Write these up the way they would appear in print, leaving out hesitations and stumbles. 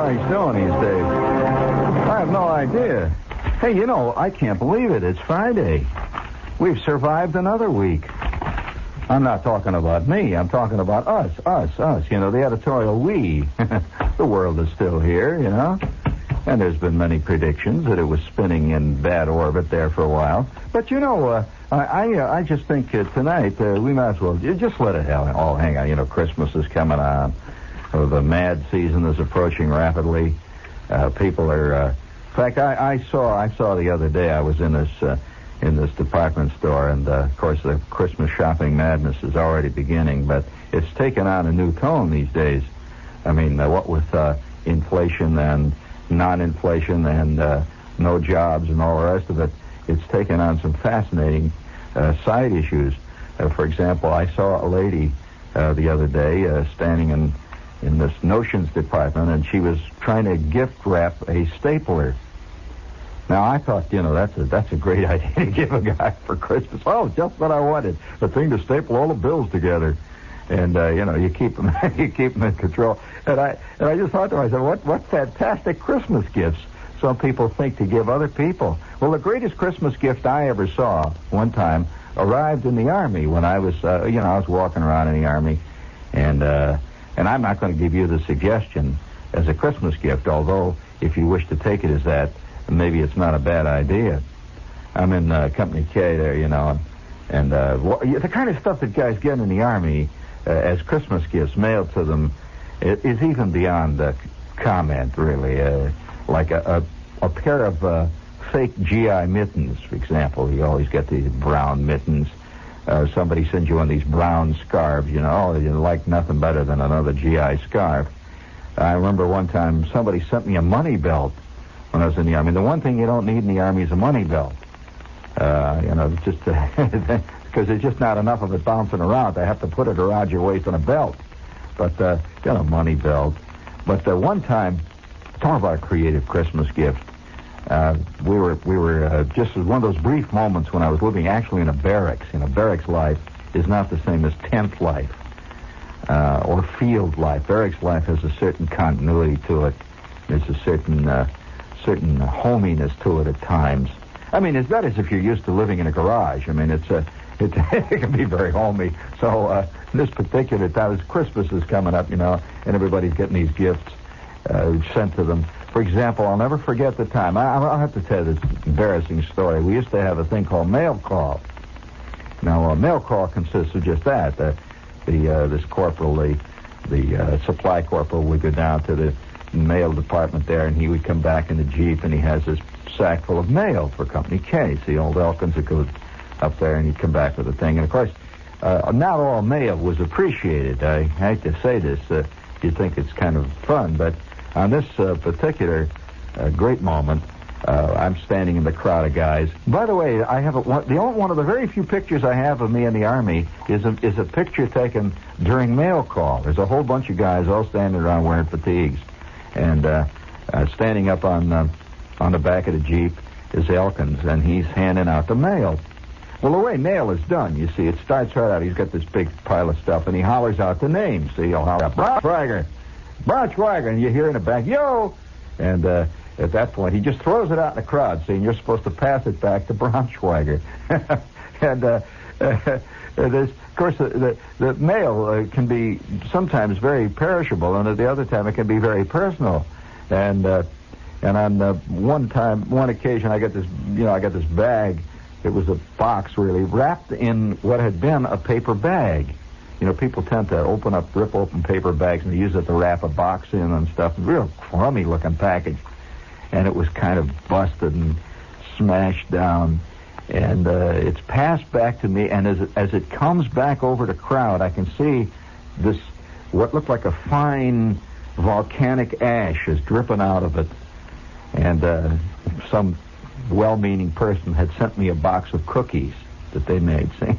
he's doing these days. I have no idea. Hey, you know, I can't believe it. It's Friday. We've survived another week. I'm not talking about me. I'm talking about us. You know, the editorial we. The world is still here, you know. And there's been many predictions that it was spinning in bad orbit there for a while. But, you know, I just think tonight we might as well just let it all hang out. You know, Christmas is coming on. The mad season is approaching rapidly. People are... in fact, I saw the other day, I was in this department store, and, of course, the Christmas shopping madness is already beginning, but it's taken on a new tone these days. I mean, what with inflation and non-inflation and no jobs and all the rest of it, it's taken on some fascinating side issues. For example, I saw a lady the other day standing in this notions department, and she was trying to gift wrap a stapler. Now, I thought, you know, that's a great idea to give a guy for Christmas. Oh, just what I wanted. A thing to staple all the bills together. And, you know, you keep them in control. And I just thought to myself, what fantastic Christmas gifts some people think to give other people. Well, the greatest Christmas gift I ever saw one time arrived in the Army when I was, I was walking around in the Army. And I'm not going to give you the suggestion as a Christmas gift, although if you wish to take it as that, maybe it's not a bad idea. I'm in Company K there, you know, and the kind of stuff that guys get in the Army as Christmas gifts mailed to them is even beyond comment, really. Like a pair of fake GI mittens, for example. You always get these brown mittens. Somebody sends you one of these brown scarves, you know. You like nothing better than another GI scarf. I remember one time somebody sent me a money belt when I was in the Army. The one thing you don't need in the Army is a money belt. Just because there's just not enough of it bouncing around. They have to put it around your waist on a belt. But, a money belt. But one time, talk about a creative Christmas gift. We were just one of those brief moments when I was living actually in a barracks. You know, barracks life is not the same as tent life or field life. Barracks life has a certain continuity to it. There's a certain hominess to it at times. I mean, that is if you're used to living in a garage. I mean, it can be very homey. So this particular time, Christmas is coming up, you know, and everybody's getting these gifts sent to them. For example, I'll never forget the time. I'll have to tell you this embarrassing story. We used to have a thing called mail call. Now, a mail call consists of just that. This corporal, the supply corporal, would go down to the mail department there, and he would come back in the Jeep, and he has this sack full of mail for Company K. It's the old Elkins that goes up there, and he'd come back with a thing. And, of course, not all mail was appreciated. I hate to say this. You think it's kind of fun, but on this particular great moment, I'm standing in the crowd of guys. By the way, I have one of the very few pictures I have of me in the Army is a picture taken during mail call. There's a whole bunch of guys all standing around wearing fatigues. And standing up on the back of the Jeep is Elkins, and he's handing out the mail. Well, the way mail is done, you see, it starts right out. He's got this big pile of stuff, and he hollers out the names. See, he'll holler out, Braunschweiger, and you hear in the back, yo! And at that point, he just throws it out in the crowd, saying you're supposed to pass it back to Braunschweiger. And of course, the mail can be sometimes very perishable, and at the other time it can be very personal. And on one occasion, I got this bag. It was a box, really, wrapped in what had been a paper bag. You know, people tend to rip open paper bags, and they use it to wrap a box in and stuff. Real crummy-looking package. And it was kind of busted and smashed down. And it's passed back to me, and as it comes back over the crowd, I can see this, what looked like a fine volcanic ash is dripping out of it. And some well-meaning person had sent me a box of cookies that they made, see?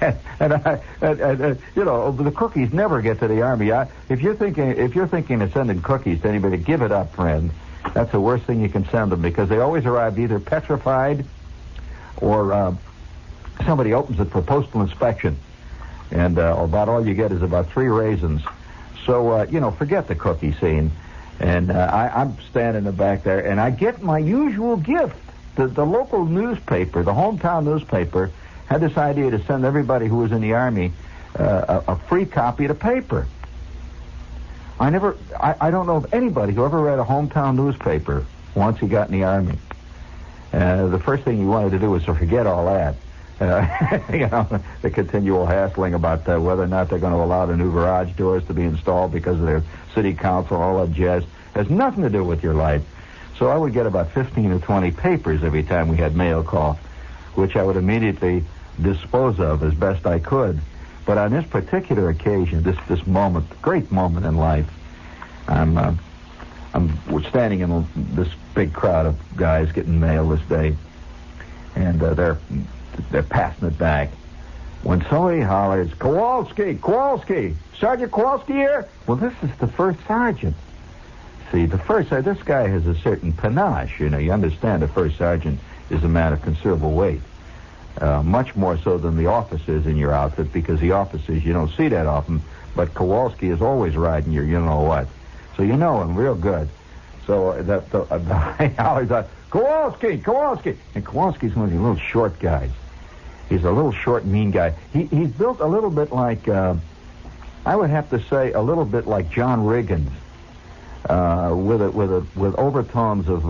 and the cookies never get to the Army. If you're thinking of sending cookies to anybody, give it up, friend. That's the worst thing you can send them, because they always arrive either petrified or somebody opens it for postal inspection. And about all you get is about 3 raisins. So, forget the cookie scene. And I'm standing in the back there, and I get my usual gift. The local newspaper, the hometown newspaper, had this idea to send everybody who was in the Army a free copy of the paper. I don't know of anybody who ever read a hometown newspaper once he got in the Army. The first thing he wanted to do was to forget all that. The continual hassling about whether or not they're going to allow the new garage doors to be installed because of their city council, all that jazz, has nothing to do with your life. So I would get about 15 or 20 papers every time we had mail call, which I would immediately dispose of as best I could. But on this particular occasion, this moment, great moment in life, we're standing in this big crowd of guys getting mail this day, and they're passing it back. When somebody hollers, Kowalski, Sergeant Kowalski here? Well, this is the first sergeant. See, this guy has a certain panache, you understand the first sergeant is a man of considerable weight. Much more so than the officers in your outfit, because the officers you don't see that often, but Kowalski is always riding your you-know-what. So you know him real good. So the hollers out, Kowalski! And Kowalski's one of these little short guys. He's a little short, mean guy. He's built a little bit like, I would have to say, a little bit like John Riggins, with overtones of,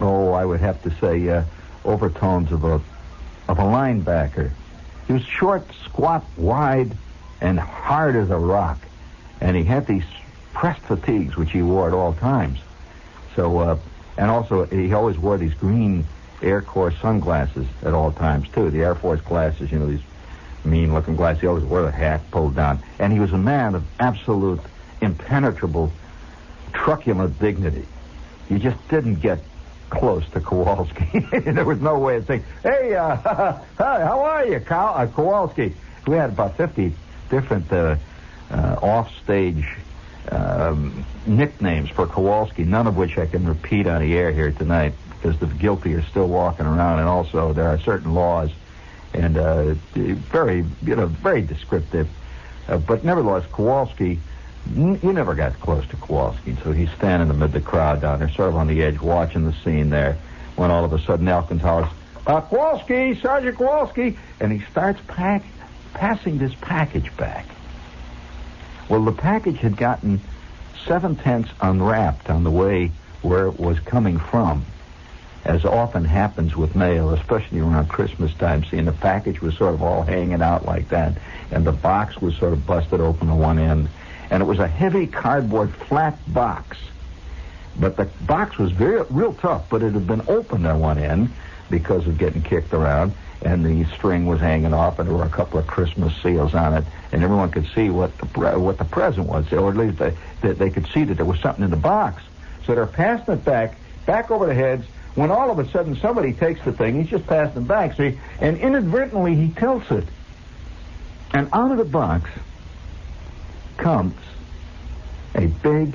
I would have to say, overtones of a linebacker. He was short, squat, wide, and hard as a rock, and he had these pressed fatigues which he wore at all times. So, and also he always wore these green Air Corps sunglasses at all times too. The Air Force glasses, these mean-looking glasses. He always wore the hat pulled down, and he was a man of absolute, impenetrable, truculent dignity. You just didn't get close to Kowalski. There was no way of saying, "Hey, hi, how are you, Kowalski?" We had about 50 different off-stage nicknames for Kowalski, none of which I can repeat on the air here tonight, because the guilty are still walking around, and also there are certain laws, and very descriptive. But nevertheless, Kowalski, you never got close to Kowalski, so he's standing amid the crowd down there, sort of on the edge, watching the scene there, when all of a sudden Elkins hollers, Kowalski, Sergeant Kowalski, and he starts passing this package back. Well, the package had gotten 7/10 unwrapped on the way where it was coming from, as often happens with mail, especially around Christmas time. See, and the package was sort of all hanging out like that, and the box was sort of busted open on one end, and it was a heavy cardboard flat box. But the box was real tough, but it had been opened on one end because of getting kicked around, and the string was hanging off, and there were a couple of Christmas seals on it, and everyone could see what the present was, or at least they could see that there was something in the box. So they're passing it back over the heads, when all of a sudden somebody takes the thing, he's just passing it back, see, and inadvertently he tilts it. And out of the box comes a big,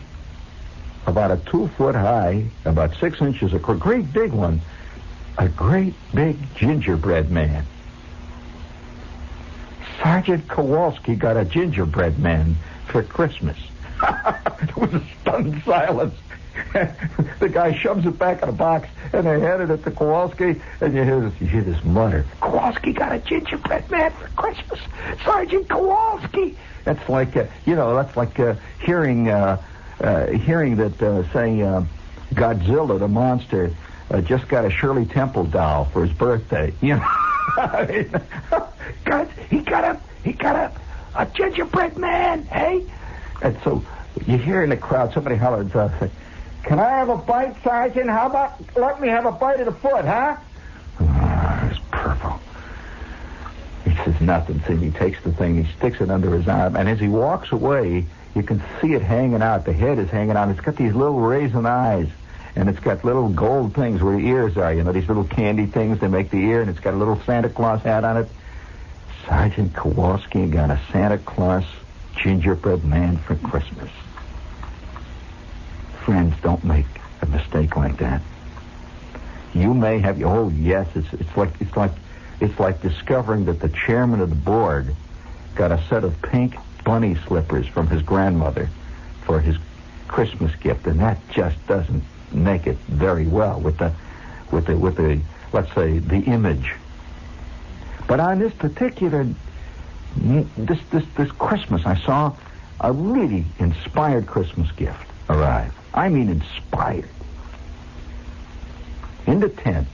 about a 2 foot high, about 6 inches across, great big one, a great big gingerbread man. Sergeant Kowalski got a gingerbread man for Christmas. There was a stunned silence. The guy shoves it back in the box, and they handed it to Kowalski, and you hear this mutter, Kowalski got a gingerbread man for Christmas. Sergeant Kowalski. That's like, hearing that, say, Godzilla, the monster, just got a Shirley Temple doll for his birthday. I mean, he got a gingerbread man, hey? And so you hear in the crowd somebody hollering, "Can I have a bite, Sergeant? How about let me have a bite of the foot, huh?" It's purple. He says nothing. See, he takes the thing, he sticks it under his arm, and as he walks away, you can see it hanging out. The head is hanging out. It's got these little raisin eyes, and it's got little gold things where the ears are. These little candy things, they make the ear, and it's got a little Santa Claus hat on it. Sergeant Kowalski got a Santa Claus gingerbread man for Christmas. Friends, don't make a mistake like that. You may have, oh yes, it's like discovering that the chairman of the board got a set of pink bunny slippers from his grandmother, for his Christmas gift, and that just doesn't make it very well with the let's say the image. But on this particular this Christmas, I saw a really inspired Christmas gift arrive. I mean, inspired. In the tent,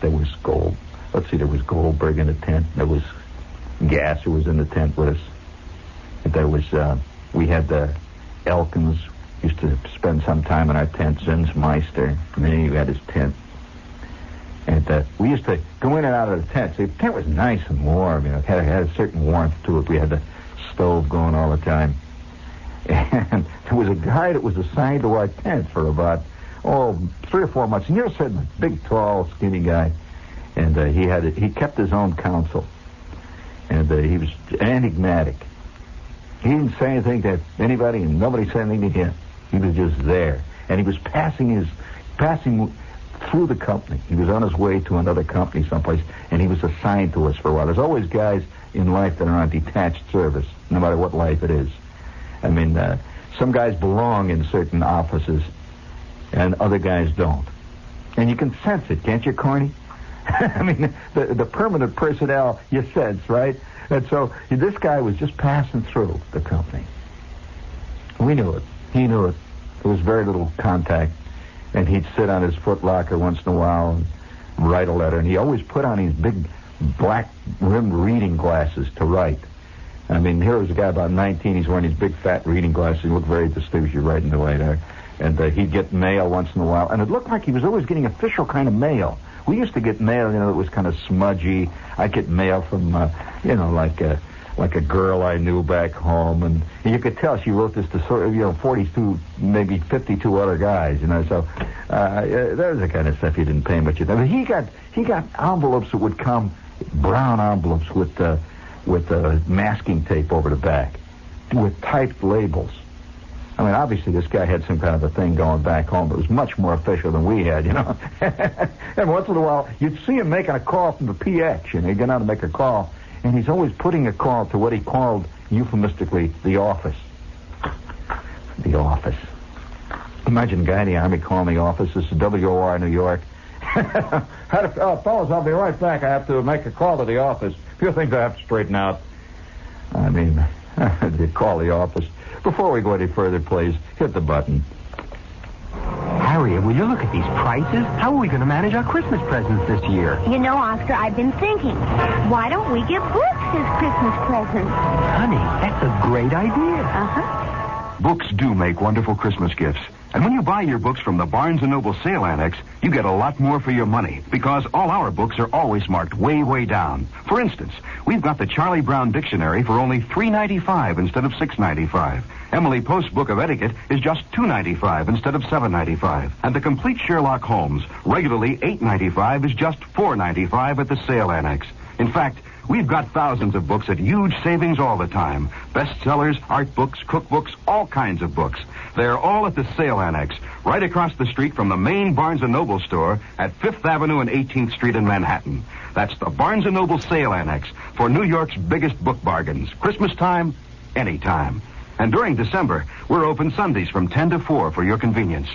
there was gold. Let's see, there was Goldberg in the tent. There was Gasser was in the tent with us. There was, we had the Elkins used to spend some time in our tent. Zinsmeister, and then he had his tent. And we used to go in and out of the tent. See, the tent was nice and warm. You know, it had a certain warmth to it. We had the stove going all the time. And there was a guy that was assigned to our tent for about, 3 or 4 months. And you're sitting, big, tall, skinny guy. And he kept his own counsel. And he was enigmatic. He didn't say anything to anybody, and nobody said anything to him. He was just there. And he was passing through the company. He was on his way to another company someplace, and he was assigned to us for a while. There's always guys in life that are on detached service, no matter what life it is. I mean, some guys belong in certain offices, and other guys don't. And you can sense it, can't you, Corny? I mean, the permanent personnel, you sense, right? And so this guy was just passing through the company. We knew it. He knew it. There was very little contact. And he'd sit on his footlocker once in a while and write a letter. And he always put on these big black-rimmed reading glasses to write. I mean, here was a guy about 19. He's wearing these big, fat reading glasses. He looked very distinguished writing away there. And he'd get mail once in a while. And it looked like he was always getting official kind of mail. We used to get mail, that was kind of smudgy. I'd get mail from, like a girl I knew back home. And you could tell she wrote this to 42, maybe 52 other guys, So that was the kind of stuff you didn't pay much attention. He got envelopes that would come, brown envelopes with masking tape over the back, with typed labels. I mean, obviously this guy had some kind of a thing going back home that was much more official than we had, And once in a while, you'd see him making a call from the PX, He'd get out and make a call, and he's always putting a call to what he called, euphemistically, the office. The office. Imagine a guy in the Army calling the office. This is WOR, New York. Fellas, I'll be right back. I have to make a call to the office. A few things I have to straighten out. I mean, they call the office. Before we go any further, please, hit the button. Harriet, will you look at these prices? How are we going to manage our Christmas presents this year? Oscar, I've been thinking. Why don't we get books as Christmas presents? Honey, that's a great idea. Uh-huh. Books do make wonderful Christmas gifts. And when you buy your books from the Barnes & Noble Sale Annex, you get a lot more for your money, because all our books are always marked way, way down. For instance, we've got the Charlie Brown Dictionary for only $3.95 instead of $6.95. Emily Post's Book of Etiquette is just $2.95 instead of $7.95. And the Complete Sherlock Holmes, regularly $8.95, is just $4.95 at the Sale Annex. In fact, we've got thousands of books at huge savings all the time. Bestsellers, art books, cookbooks, all kinds of books. They're all at the Sale Annex, right across the street from the main Barnes & Noble store at 5th Avenue and 18th Street in Manhattan. That's the Barnes & Noble Sale Annex for New York's biggest book bargains. Christmas time, anytime. And during December, we're open Sundays from 10 to 4 for your convenience.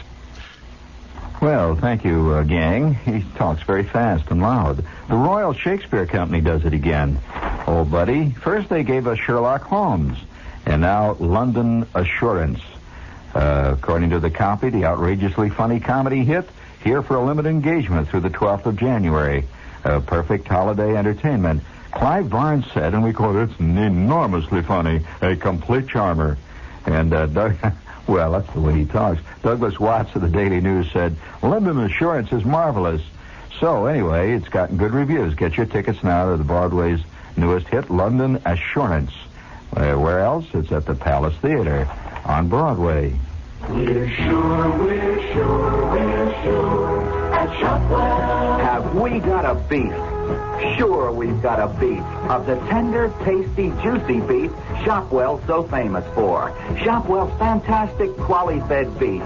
Well, thank you, gang. He talks very fast and loud. The Royal Shakespeare Company does it again. Oh, buddy, first they gave us Sherlock Holmes, and now London Assurance. According to the copy, the outrageously funny comedy hit, here for a limited engagement through the 12th of January. A perfect holiday entertainment. Clive Barnes said, and we quote, it's enormously funny, a complete charmer. And Doug... Well, that's the way he talks. Douglas Watts of the Daily News said, London Assurance is marvelous. So, anyway, it's gotten good reviews. Get your tickets now to the Broadway's newest hit, London Assurance. Where else? It's at the Palace Theater on Broadway. We're sure at Shopwell. Have we got a beef? Sure, we've got a beef of the tender, tasty, juicy beef Shopwell's so famous for. Shopwell's fantastic, quality-fed beef.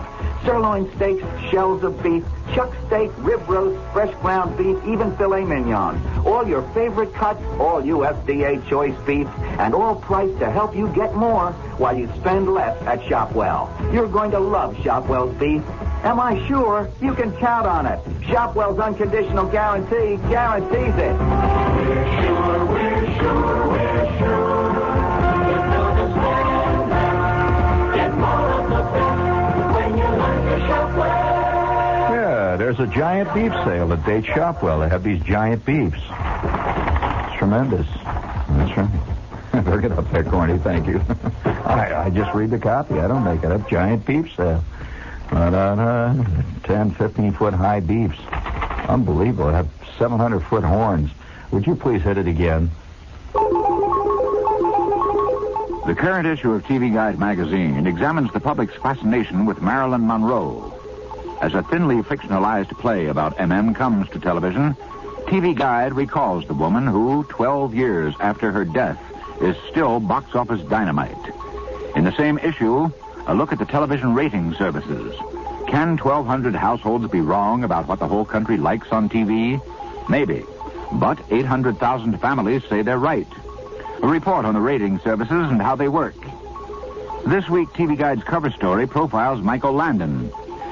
Sirloin steaks, shells of beef, chuck steak, rib roast, fresh ground beef, even filet mignon. All your favorite cuts, all USDA choice beef, and all priced to help you get more while you spend less at Shopwell. You're going to love Shopwell's beef. Am I sure? You can count on it. Shopwell's unconditional guarantee guarantees it. We're sure, we're sure, we're sure. You know the stand now. Get more of the best when you learn to Shopwell. Yeah, there's a giant beef sale at Date Shopwell. They have these giant beefs. It's tremendous. That's right. Bring it up there, Corny. Thank you. I just read the copy. I don't make it up. Giant beef sale. 10, 15-foot high beefs. Unbelievable. It have 700-foot horns. Would you please hit it again? The current issue of TV Guide magazine examines the public's fascination with Marilyn Monroe. As a thinly fictionalized play about MM comes to television, TV Guide recalls the woman who, 12 years after her death, is still box office dynamite. In the same issue, a look at the television rating services. Can 1,200 households be wrong about what the whole country likes on TV? Maybe. But 800,000 families say they're right. A report on the rating services and how they work. This week, TV Guide's cover story profiles Michael Landon.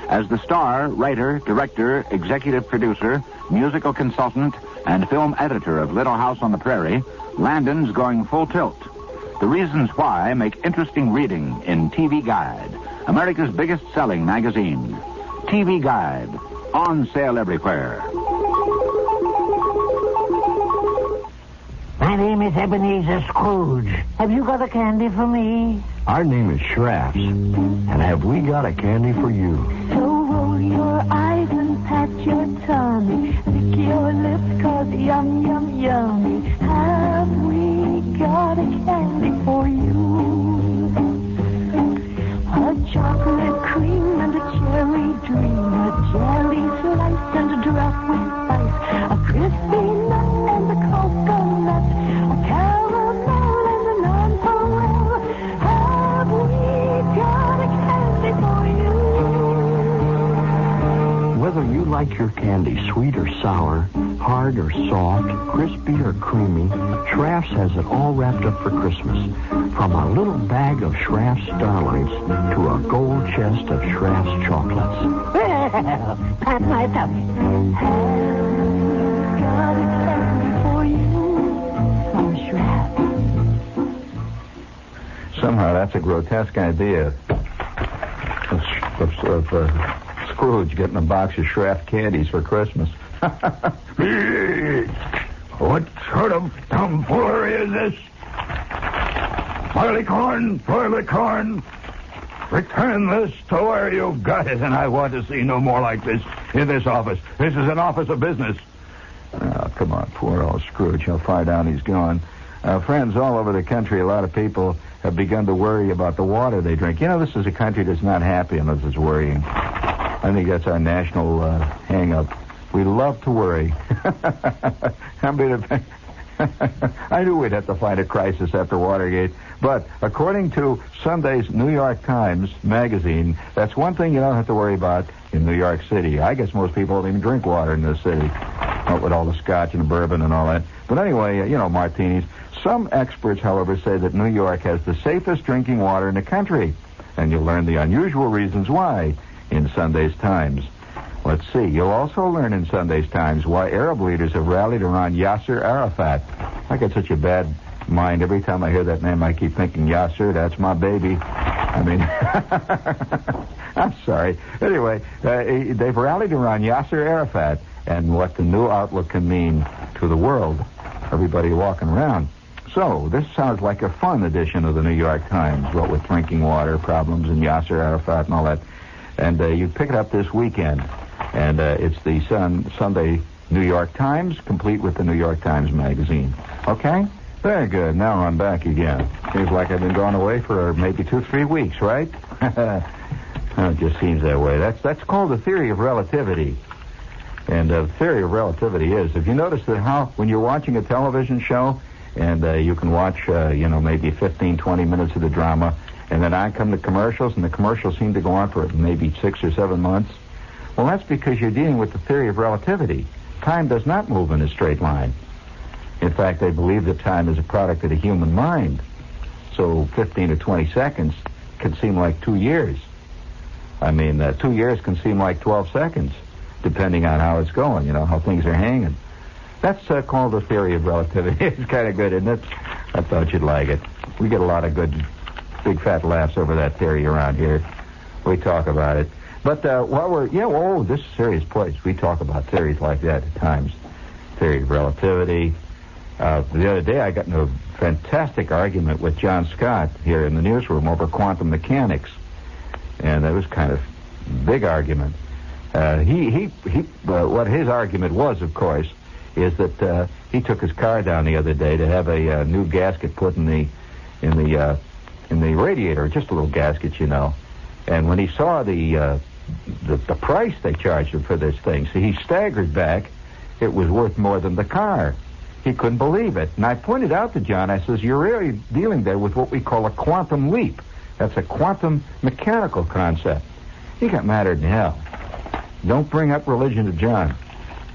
As the star, writer, director, executive producer, musical consultant, and film editor of Little House on the Prairie, Landon's going full tilt. The reasons why make interesting reading in TV Guide, America's biggest selling magazine. TV Guide, on sale everywhere. My name is Ebenezer Scrooge. Have you got a candy for me? Our name is Schrafft's, and have we got a candy for you? So roll your eyes and pat your tummy. Lick your lips 'cause yum, yum, yummy. Have we got a candy for you? A chocolate cream and a cherry dream. A jelly slice and a drop with spice. A crispy nut and a coconut. A caramel and a nonpareil. Have we got a candy for you? Whether you like your candy sweet or sour, hard or soft, crispy or creamy, Schrafft's has it all wrapped up for Christmas. From a little bag of Schrafft's Starlights to a gold chest of Schrafft's chocolates. Well, pat my tummy. Have got a candy for you from Schrafft's. Somehow that's a grotesque idea of Scrooge getting a box of Schrafft candies for Christmas. What sort of tomfoolery is this? Barleycorn, return this to where you got it, and I want to see no more like this in this office. This is an office of business. Oh, come on, poor old Scrooge. How far down he's gone. Friends all over the country, a lot of people have begun to worry about the water they drink. You know, this is a country that's not happy unless it's worrying. I think that's our national hang-up. We love to worry. I knew we'd have to find a crisis after Watergate. But according to Sunday's New York Times magazine, that's one thing you don't have to worry about in New York City. I guess most people don't even drink water in this city. Not with all the scotch and bourbon and all that. But anyway, martinis. Some experts, however, say that New York has the safest drinking water in the country. And you'll learn the unusual reasons why in Sunday's Times. Let's see. You'll also learn in Sunday's Times why Arab leaders have rallied around Yasser Arafat. I get such a bad mind. Every time I hear that name, I keep thinking, Yasser, that's my baby. I mean, I'm sorry. Anyway, they've rallied around Yasser Arafat and what the new outlook can mean to the world. Everybody walking around. So, this sounds like a fun edition of the New York Times, what with drinking water problems and Yasser Arafat and all that. And you pick it up this weekend. And it's the Sunday New York Times, complete with the New York Times magazine. Okay? Very good. Now I'm back again. Seems like I've been gone away for maybe 2-3 weeks, right? It just seems that way. That's called the theory of relativity. And the theory of relativity is, if you notice that how, when you're watching a television show, and you can watch, maybe 15, 20 minutes of the drama, And then on come the commercials, and the commercials seem to go on for maybe 6 or 7 months. Well, that's because you're dealing with the theory of relativity. Time does not move in a straight line. In fact, they believe that time is a product of the human mind. So 15 or 20 seconds can seem like 2 years. I mean, 2 years can seem like 12 seconds, depending on how it's going, how things are hanging. That's called the theory of relativity. It's kind of good, isn't it? I thought you'd like it. We get a lot of good, big fat laughs over that theory around here. We talk about it. But while this is a serious place. We talk about theories like that at times. Theory of relativity. The other day I got in a fantastic argument with John Scott here in the newsroom over quantum mechanics. And it was kind of a big argument. What his argument was, of course, is that he took his car down the other day to have a new gasket put in the radiator, just a little gasket, And when he saw the price they charged him for this thing, so he staggered back. It was worth more than the car. He couldn't believe it. And I pointed out to John, I says, you're really dealing there with what we call a quantum leap. That's a quantum mechanical concept. He got madder than hell. Don't bring up religion to John.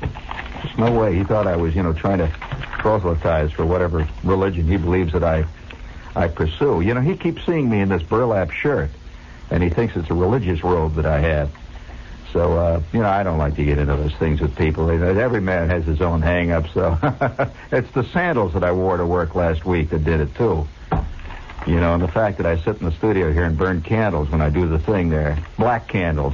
There's no way. He thought I was, trying to proselytize for whatever religion he believes that I pursue. He keeps seeing me in this burlap shirt, and he thinks it's a religious robe that I have. So, I don't like to get into those things with people. Every man has his own hang-up, so it's the sandals that I wore to work last week that did it, too. And the fact that I sit in the studio here and burn candles when I do the thing there. Black candles.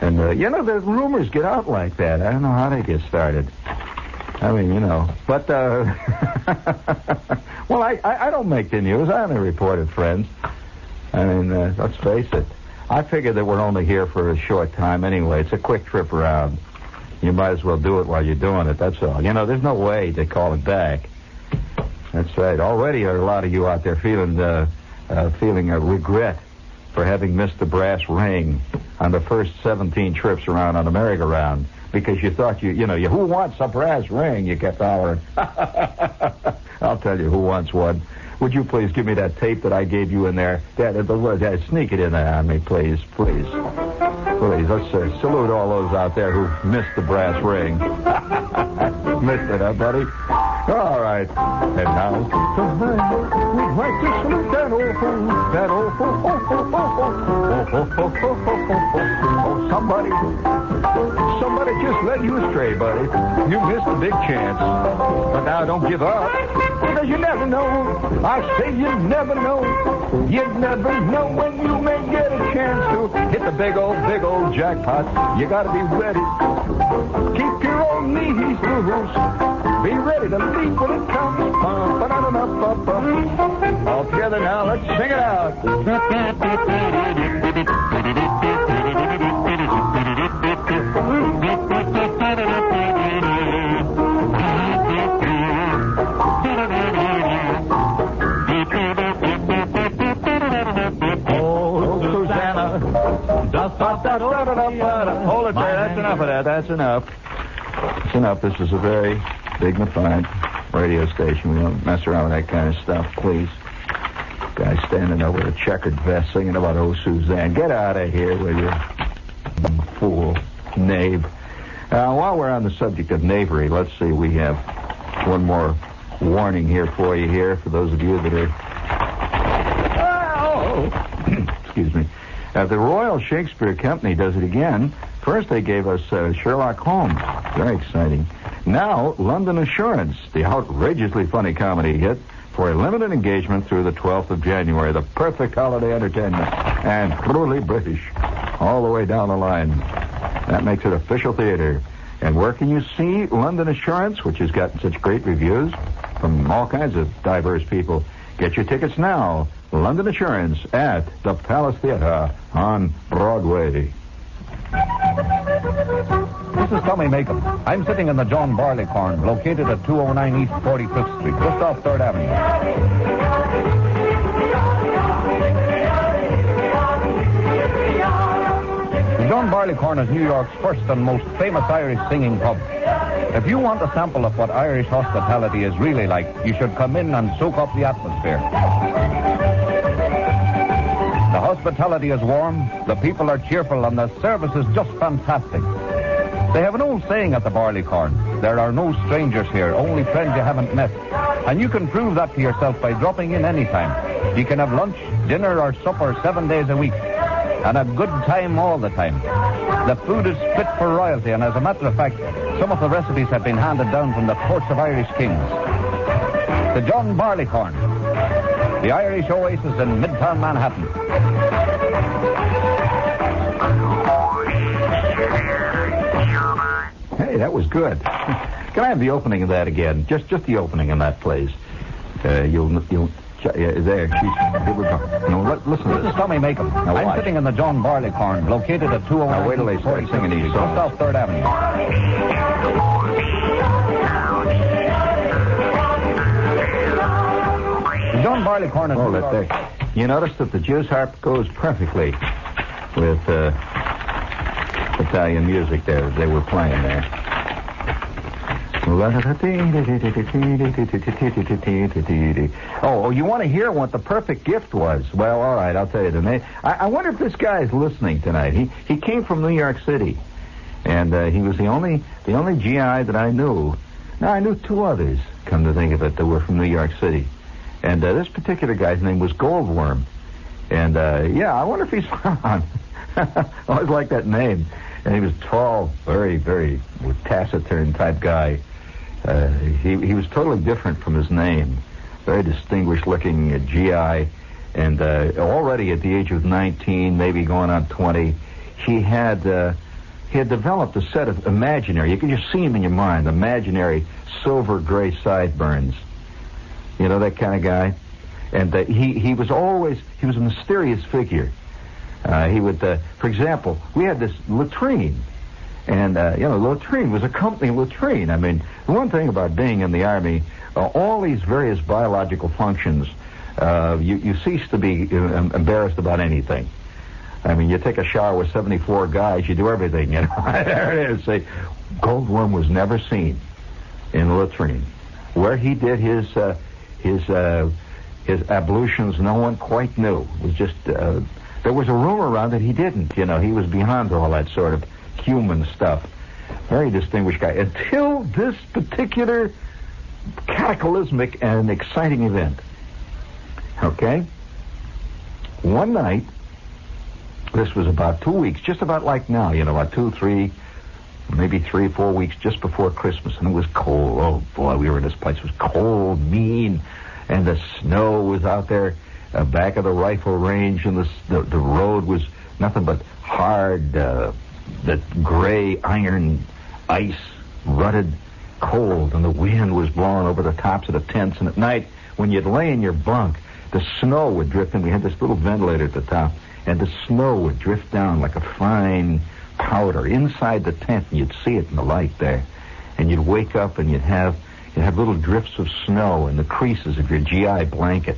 And, the rumors get out like that. I don't know how they get started. I mean, But, well, I don't make the news. I only report it, friends. I mean, let's face it. I figure that we're only here for a short time anyway. It's a quick trip around. You might as well do it while you're doing it, that's all. There's no way to call it back. That's right. Already are a lot of you out there feeling a regret for having missed the brass ring on the first 17 trips around on the merry-go-round because you thought who wants a brass ring? You kept hollering. I'll tell you who wants one. Would you please give me that tape that I gave you in there? Sneak it in there on me, please. Please. Please, let's salute all those out there who missed the brass ring. Missed it, huh, buddy? All right. And now, tonight, we'd like to salute that old fool. That old fool. Oh, somebody just led you astray, buddy. You missed a big chance. But now don't give up. Because you never know. I say you never know. You never know when you may get a chance to hit the big old jackpot. You got to be ready. Keep your old knees loose. Be ready to leap when it comes. All together now, let's sing it out. Hold it there. That's enough of that. That's enough. That's enough. This is a very dignified radio station. We don't mess around with that kind of stuff, please. Guy standing there with a checkered vest singing about Oh Suzanne. Get out of here, will you? Fool. Knave. While we're on the subject of knavery, let's see. We have one more warning here for you here, for those of you that are... Excuse me. The Royal Shakespeare Company does it again. First, they gave us Sherlock Holmes. Very exciting. Now, London Assurance, the outrageously funny comedy hit, for a limited engagement through the 12th of January. The perfect holiday entertainment. And truly British. All the way down the line. That makes it official theater. And where can you see London Assurance, which has gotten such great reviews from all kinds of diverse people? Get your tickets now. London Assurance at the Palace Theater on Broadway. This is Tommy Macon. I'm sitting in the John Barleycorn, located at 209 East 45th Street, just off 3rd Avenue. The John Barleycorn is New York's first and most famous Irish singing pub. If you want a sample of what Irish hospitality is really like, you should come in and soak up the atmosphere. hospitality is warm, the people are cheerful, and the service is just fantastic. They have an old saying at the Barleycorn: there are no strangers here, only friends you haven't met. And you can prove that to yourself by dropping in any time. You can have lunch, dinner, or supper 7 days a week, and a good time all the time. The food is fit for royalty, and as a matter of fact, some of the recipes have been handed down from the courts of Irish kings. The John Barleycorn, the Irish oasis in Midtown Manhattan. Hey, that was good. Can I have the opening of that again? Just the opening in that, please. There. Here we go. No, listen to This this. is Tommy Makem. I'm watch. sitting in the John Barleycorn, located at 209. Now, wait till they start singing these just songs. off 3rd Avenue. The John Barleycorn is Oh, let there. You notice that the Jew's harp goes perfectly with Italian music there as they were playing there. Oh, you want to hear what the perfect gift was? Well, all right, I'll tell you the name. I wonder if this guy is listening tonight. He came from New York City, and he was the only GI that I knew. Now, I knew two others, come to think of it, that were from New York City. And this particular guy's name was Goldworm. And, I wonder if he's around. I always liked that name. And he was tall, very, very taciturn type guy. He was totally different from his name. Very distinguished-looking GI. And already at the age of 19, maybe going on 20, he had developed a set of imaginary, you can just see him in your mind, imaginary silver-gray sideburns. You know, that kind of guy. And he was a mysterious figure. He would, for example, we had this latrine. And, latrine was a company latrine. I mean, the one thing about being in the Army, all these various biological functions, you cease to be embarrassed about anything. I mean, you take a shower with 74 guys, you do everything, you know. There it is. Say, Goldworm was never seen in the latrine. Where he did his ablutions, no one quite knew. It was just, there was a rumor around that he didn't. You know, he was beyond all that sort of human stuff. Very distinguished guy. Until this particular cataclysmic and exciting event. Okay? One night, this was about 2 weeks, just about like now, you know, about 2, 3, maybe 3, 4 weeks just before Christmas, and it was cold. Oh, boy, we were in this place. It was cold, mean, and the snow was out there back of the rifle range, and the road was nothing but hard, that gray iron ice, rutted, cold, and the wind was blowing over the tops of the tents, and at night, when you'd lay in your bunk, the snow would drift in. We had this little ventilator at the top, and the snow would drift down like a fine powder inside the tent, and you'd see it in the light there. And you'd wake up, and you'd have little drifts of snow in the creases of your GI blanket.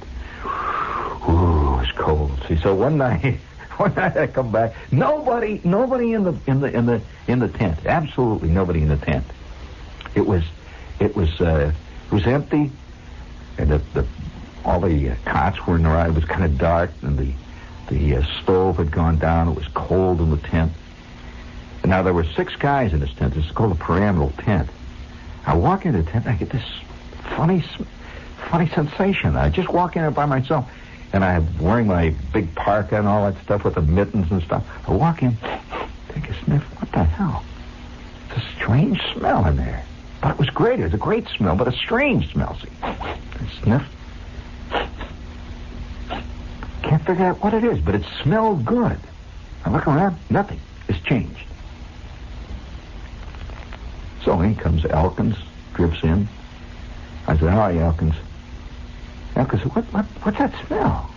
Ooh, it was cold. See, so one night I come back, nobody in the tent. Absolutely nobody in the tent. It was empty, and all the cots were in the right. It was kind of dark, and the stove had gone down. It was cold in the tent. And now there were 6 guys in this tent. This is called a pyramidal tent. I walk into the tent, and I get this funny sensation. I just walk in there by myself, and I'm wearing my big parka and all that stuff with the mittens and stuff. I walk in, take a sniff. What the hell? It's a strange smell in there. But it was great. It was a great smell, but a strange smell. See, I sniff. Can't figure out what it is, but it smelled good. I look around, nothing. It's changed. So in comes Elkins, drifts in. I said, "How are you, Elkins?" Elkins said, what's that smell?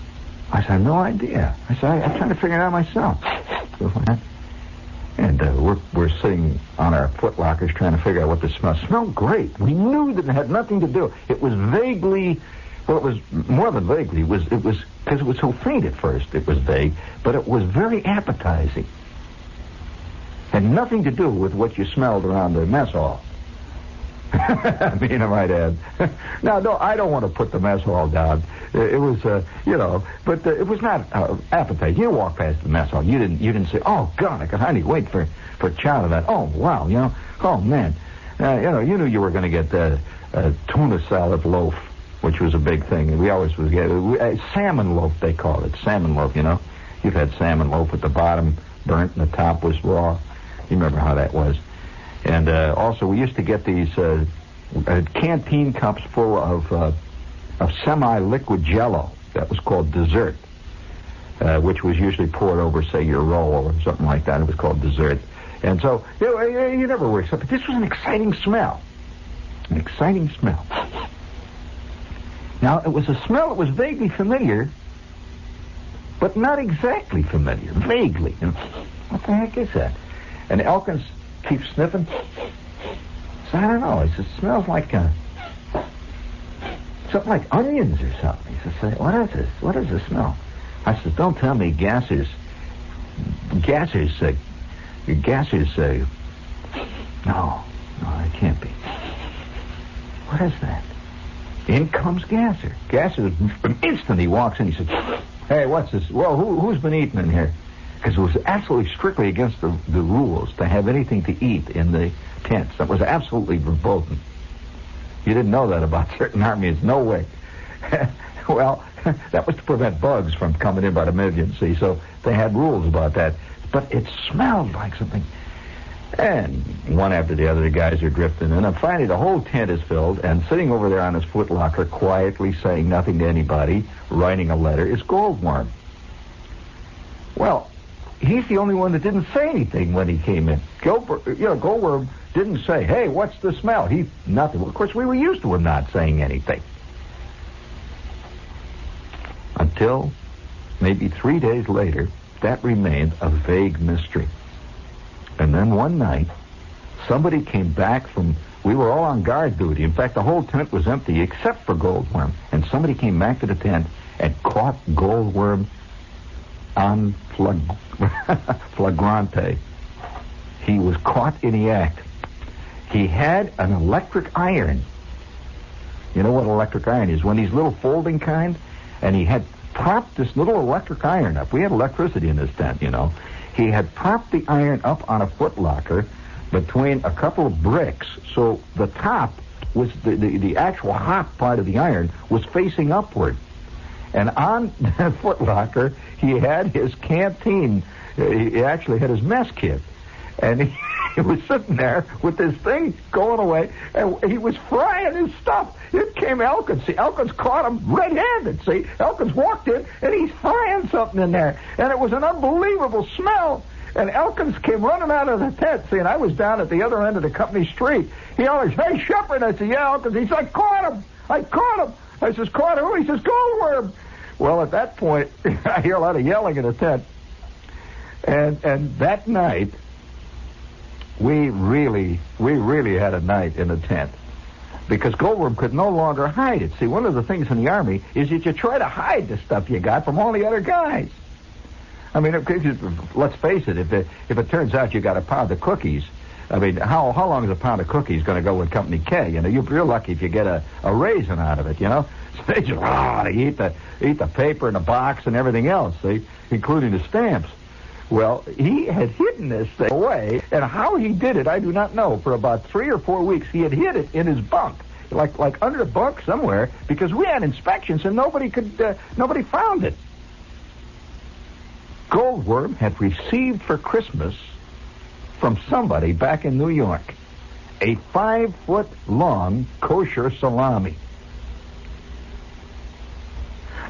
I said, "I have no idea." I said, I'm trying to figure it out myself. And we're sitting on our footlockers trying to figure out what this smelled. It smelled great. We knew that it had nothing to do. It was vaguely, well, it was more than vaguely. It was because it was so faint at first. It was vague, but it was very appetizing. Had nothing to do with what you smelled around the mess hall. Mean, I might add. Now, no, I don't want to put the mess hall down. It was, but it was not appetite. You walk past the mess hall. You didn't say, "Oh God, I can hardly wait for chow tonight." Oh wow, oh man, you knew you were going to get a tuna salad loaf, which was a big thing. And we always would get salmon loaf. They call it salmon loaf. You've had salmon loaf at the bottom burnt and the top was raw. You remember how that was. And also, we used to get these canteen cups full of semi-liquid Jell-O. That was called dessert, which was usually poured over, say, your roll or something like that. It was called dessert. And so you never were excited. But this was an exciting smell. An exciting smell. Now, it was a smell that was vaguely familiar, but not exactly familiar. Vaguely. What the heck is that? And Elkins keeps sniffing. So I don't know. He says, smells like something like onions or something. He says, what is this? What is this smell? I says, don't tell me gases. No, it can't be. What is that? In comes Gasser. Gasser, instantly he walks in. He says, hey, what's this? Well, who's been eating in here? Because it was absolutely strictly against the rules to have anything to eat in the tents. That was absolutely verboten. You didn't know that about certain armies. No way. Well, that was to prevent bugs from coming in by the millions, see, so they had rules about that. But it smelled like something. And one after the other, the guys are drifting in, and finally the whole tent is filled, and sitting over there on his footlocker, quietly saying nothing to anybody, writing a letter, is Goldworm. Well, he's the only one that didn't say anything when he came in. Goldworm didn't say, hey, what's the smell? Nothing. Well, of course, we were used to him not saying anything. Until maybe 3 days later, that remained a vague mystery. And then one night, somebody came back we were all on guard duty. In fact, the whole tent was empty except for Goldworm. And somebody came back to the tent and caught Goldworm on flagrante. He was caught in the act. He had an electric iron. You know what electric iron is? One of these little folding kind. And he had propped this little electric iron up. We had electricity in this tent, He had propped the iron up on a footlocker between a couple of bricks. So the top was the actual hot part of the iron was facing upward. And on that footlocker, he had his canteen. He actually had his mess kit. And he was sitting there with this thing going away, and he was frying his stuff. In came Elkins. See, Elkins caught him red-handed, see. Elkins walked in, and he's frying something in there. And it was an unbelievable smell. And Elkins came running out of the tent, see, and I was down at the other end of the company street. He hollers, hey, Shepard. I said, yeah, Elkins. He said, I caught him. I says, caught who? He says, Goldworm. Well, at that point, I hear a lot of yelling in the tent. And that night, we really had a night in the tent. Because Goldworm could no longer hide it. See, one of the things in the Army is that you try to hide the stuff you got from all the other guys. I mean, let's face it, if it turns out you got a pound of cookies, I mean, how long is a pound of cookies going to go with Company K? You're lucky if you get a raisin out of it, So they just, they eat the paper and the box and everything else, see, including the stamps. Well, he had hidden this thing away, and how he did it, I do not know. For about 3 or 4 weeks, he had hid it in his bunk, like under a bunk somewhere, because we had inspections and nobody found it. Goldworm had received for Christmas from somebody back in New York a 5-foot-long kosher salami.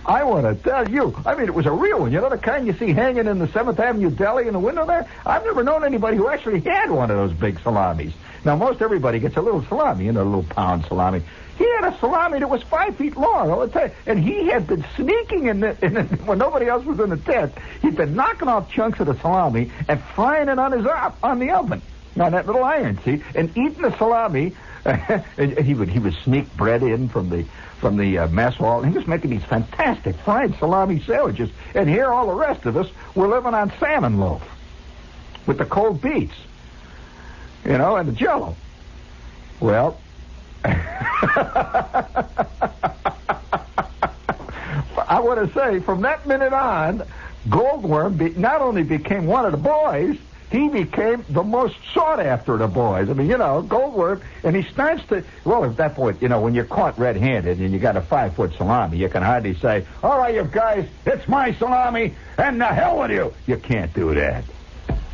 I want to tell you, I mean, it was a real one. You know the kind you see hanging in the 7th Avenue deli in the window there? I've never known anybody who actually had one of those big salamis. Now, most everybody gets a little salami, a little pound salami. He had a salami that was 5 feet long, I'll tell you. And he had been sneaking when nobody else was in the tent. He'd been knocking off chunks of the salami and frying it on the oven, on that little iron, see? And eating the salami, and he would sneak bread in from the mess hall. And he was making these fantastic fried salami sandwiches. And here all the rest of us were living on salmon loaf with the cold beets, and the Jell-O. Well, I want to say, from that minute on, Goldworm not only became one of the boys, he became the most sought after of the boys. I mean, Goldworm, and he starts to, well, at that point, when you're caught red-handed and you got a 5-foot salami, you can hardly say, all right, you guys, it's my salami, and the hell with you. You can't do that.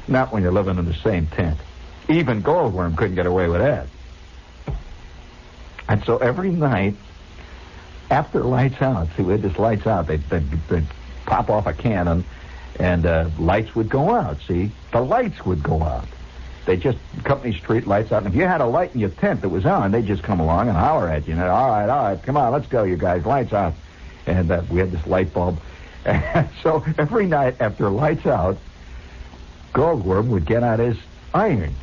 Not when you're living in the same tent. Even Goldworm couldn't get away with that. And so every night, after lights out, see, we had this lights out, they'd pop off a cannon, and lights would go out, see? The lights would go out. They just, company street lights out. And if you had a light in your tent that was on, they'd just come along and holler at you. All right, come on, let's go, you guys, lights out. And we had this light bulb. And so every night after lights out, Goldworm would get out his iron.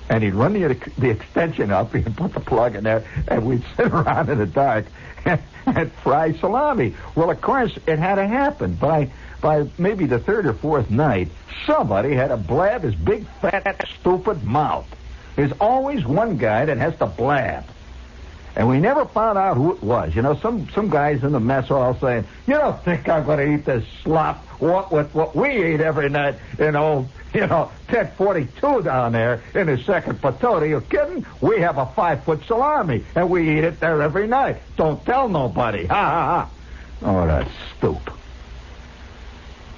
And he'd run the extension up, he'd put the plug in there, and we'd sit around in the dark and fry salami. Well, of course, it had to happen. By maybe the third or fourth night, somebody had to blab his big, fat, stupid mouth. There's always one guy that has to blab. And we never found out who it was. Some guys in the mess hall saying, you don't think I'm going to eat this slop with what we eat every night in old, Tent 42 down there in the second platoon. Are you kidding? We have a 5-foot salami, and we eat it there every night. Don't tell nobody. Ha, ha, ha. Oh, that stoop.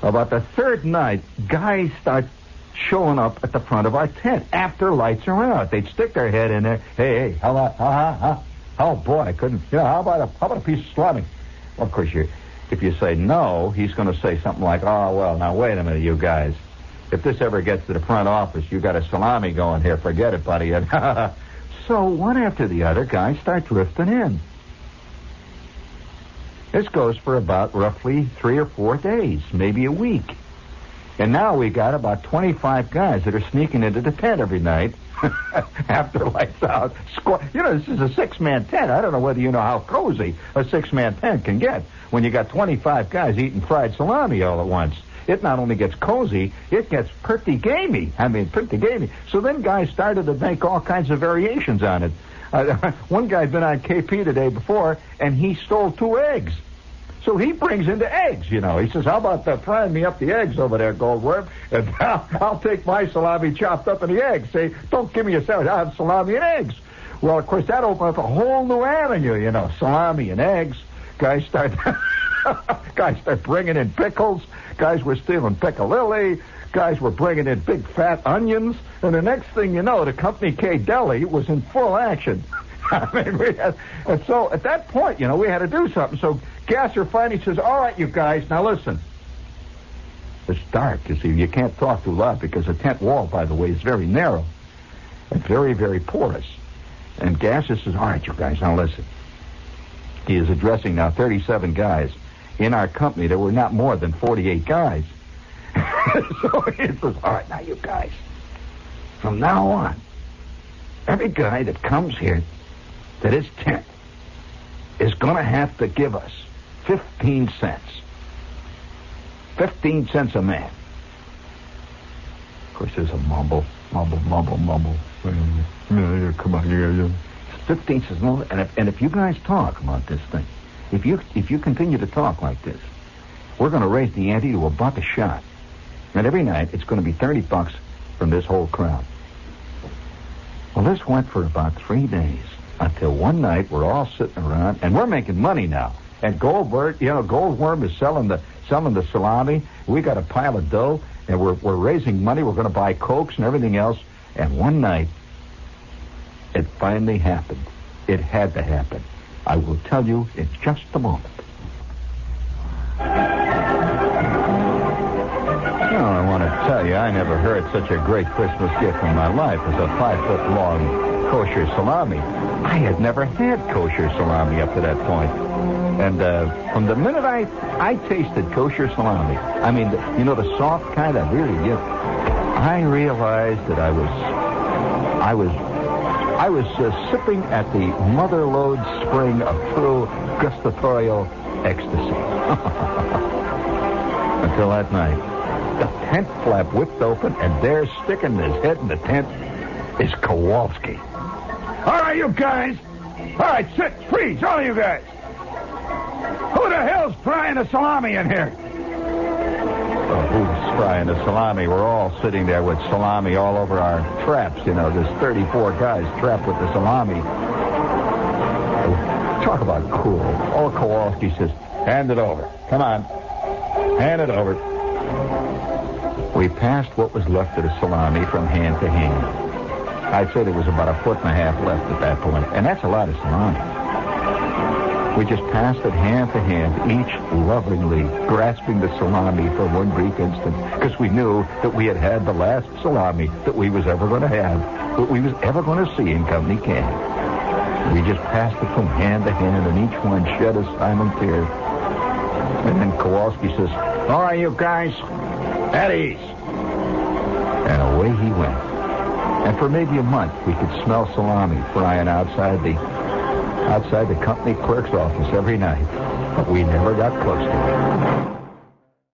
About the third night, guys start showing up at the front of our tent after lights are out. They'd stick their head in there. Hey, how about, oh, boy, I couldn't. How about a piece of salami? Well, of course, if you say no, he's going to say something like, oh, well, now, wait a minute, you guys. If this ever gets to the front office, you got a salami going here. Forget it, buddy. So one after the other, guys start drifting in. This goes for about roughly 3 or 4 days, maybe a week. And now we got about 25 guys that are sneaking into the tent every night after lights out. This is a 6-man tent. I don't know whether you know how cozy a 6-man tent can get when you got 25 guys eating fried salami all at once. It not only gets cozy, it gets pretty gamey. Pretty gamey. So then guys started to make all kinds of variations on it. One guy'd been on KP the day before, and he stole 2 eggs. So he brings in the eggs, He says, how about frying me up the eggs over there, Goldworm? And I'll take my salami chopped up in the eggs. Say, don't give me a sandwich. I'll have salami and eggs. Well, of course, that opened up a whole new avenue, salami and eggs. Guys start bringing in pickles. Guys were stealing piccalilli. Guys were bringing in big fat onions. And the next thing you know, the Company K Deli was in full action. And so at that point, we had to do something. So Gasser finally says, all right, you guys, now listen. It's dark, you see. You can't talk too loud because the tent wall, by the way, is very narrow and very, very porous. And Gasser says, all right, you guys, now listen. He is addressing now 37 guys. In our company, there were not more than 48 guys. So he says, all right, now you guys, from now on, every guy that comes here to this tent is going to have to give us 15 cents. 15 cents a man. Of course, there's a mumble. Come on, 15 cents. And if you guys talk about this thing, if you continue to talk like this, we're going to raise the ante to $1 a shot. And every night, it's going to be $30 from this whole crowd. Well, this went for about 3 days until one night we're all sitting around, and we're making money now. And Goldworm is selling the salami. We got a pile of dough, and we're raising money. We're going to buy Cokes and everything else. And one night, it finally happened. It had to happen. I will tell you in just a moment. I want to tell you, I never heard such a great Christmas gift in my life as a 5-foot-long kosher salami. I had never had kosher salami up to that point. And from the minute I tasted kosher salami, the soft kind I really get, I realized that I was sipping at the mother lode spring of true gustatorial ecstasy. Until that night. The tent flap whipped open, and there, sticking his head in the tent, is Kowalski. All right, you guys, All right, sit. Freeze, all of you guys. Who the hell's frying the salami in here? Who's frying the salami? We're all sitting there with salami all over our traps. You know, there's 34 guys trapped with the salami. Talk about cool. Old Kowalski says, hand it over. Come on. Hand it over. We passed what was left of the salami from hand to hand. I'd say there was about 1.5 feet left at that point, and that's a lot of salami. We just passed it hand to hand, each lovingly grasping the salami for one brief instant, because we knew that we had the last salami that we was ever going to have, that we was ever going to see in company camp. We just passed it from hand to hand, and each one shed a silent tear. And then Kowalski says, all right, you guys, at ease. And away he went. And for maybe a month, we could smell salami frying outside the company clerk's office every night. But we never got close to it.